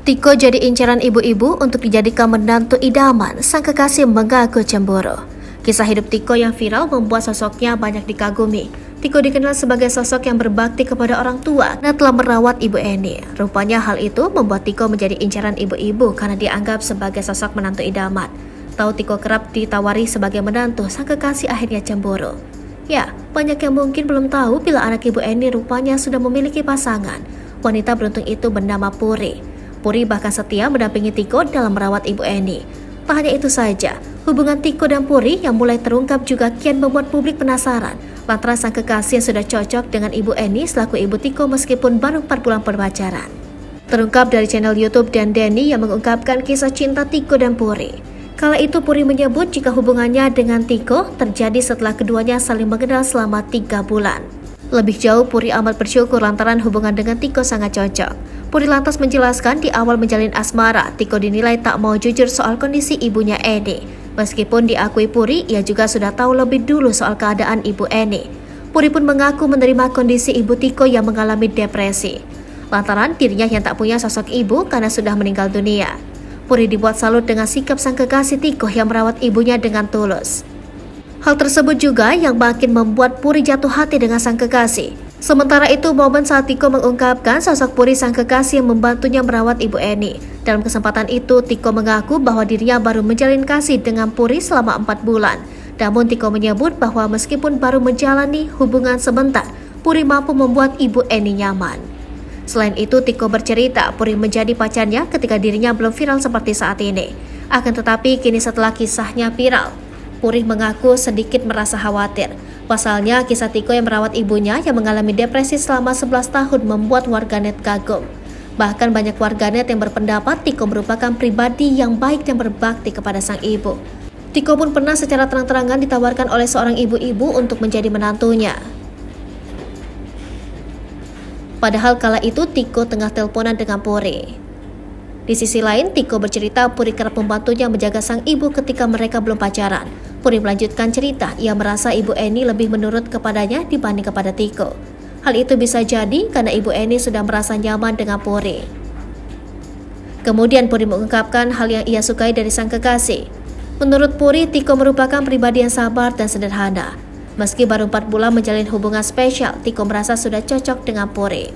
Tiko jadi incaran ibu-ibu untuk dijadikan menantu idaman, sang kekasih mengaku cemburu. Kisah hidup Tiko yang viral membuat sosoknya banyak dikagumi. Tiko dikenal sebagai sosok yang berbakti kepada orang tua dan telah merawat Ibu Eni. Rupanya hal itu membuat Tiko menjadi incaran ibu-ibu karena dianggap sebagai sosok menantu idaman. Tahu Tiko kerap ditawari sebagai menantu, sang kekasih akhirnya cemburu. Ya, banyak yang mungkin belum tahu bila anak Ibu Eni rupanya sudah memiliki pasangan. Wanita beruntung itu bernama Puri. Puri bahkan setia mendampingi Tiko dalam merawat Ibu Eni. Tak hanya itu saja, hubungan Tiko dan Puri yang mulai terungkap juga kian membuat publik penasaran lantaran sang kekasih yang sudah cocok dengan Ibu Eni selaku ibu Tiko meskipun baru 4 bulan berpacaran. Terungkap dari channel YouTube Dan Denny yang mengungkapkan kisah cinta Tiko dan Puri. Kala itu Puri menyebut jika hubungannya dengan Tiko terjadi setelah keduanya saling mengenal selama 3 bulan. Lebih jauh, Puri amat bersyukur lantaran hubungan dengan Tiko sangat cocok. Puri lantas menjelaskan di awal menjalin asmara, Tiko dinilai tak mau jujur soal kondisi ibunya Eni. Meskipun diakui Puri, ia juga sudah tahu lebih dulu soal keadaan Ibu Eni. Puri pun mengaku menerima kondisi ibu Tiko yang mengalami depresi. Lantaran dirinya yang tak punya sosok ibu karena sudah meninggal dunia. Puri dibuat salut dengan sikap sang kekasih Tiko yang merawat ibunya dengan tulus. Hal tersebut juga yang makin membuat Puri jatuh hati dengan sang kekasih. Sementara itu, momen saat Tiko mengungkapkan sosok Puri sang kekasih yang membantunya merawat Ibu Eni. Dalam kesempatan itu, Tiko mengaku bahwa dirinya baru menjalin kasih dengan Puri selama 4 bulan. Namun Tiko menyebut bahwa meskipun baru menjalani hubungan sebentar, Puri mampu membuat Ibu Eni nyaman. Selain itu, Tiko bercerita Puri menjadi pacarnya ketika dirinya belum viral seperti saat ini. Akan tetapi kini setelah kisahnya viral, Puri mengaku sedikit merasa khawatir. Pasalnya, kisah Tiko yang merawat ibunya yang mengalami depresi selama 11 tahun membuat warganet kagum. Bahkan banyak warganet yang berpendapat Tiko merupakan pribadi yang baik dan berbakti kepada sang ibu. Tiko pun pernah secara terang-terangan ditawarkan oleh seorang ibu-ibu untuk menjadi menantunya. Padahal kala itu Tiko tengah teleponan dengan Puri. Di sisi lain, Tiko bercerita Puri kerap membantunya menjaga sang ibu ketika mereka belum pacaran. Puri melanjutkan cerita, ia merasa Ibu Eni lebih menurut kepadanya dibanding kepada Tiko. Hal itu bisa jadi karena Ibu Eni sudah merasa nyaman dengan Puri. Kemudian Puri mengungkapkan hal yang ia sukai dari sang kekasih. Menurut Puri, Tiko merupakan pribadi yang sabar dan sederhana. Meski baru 4 bulan menjalin hubungan spesial, Tiko merasa sudah cocok dengan Puri.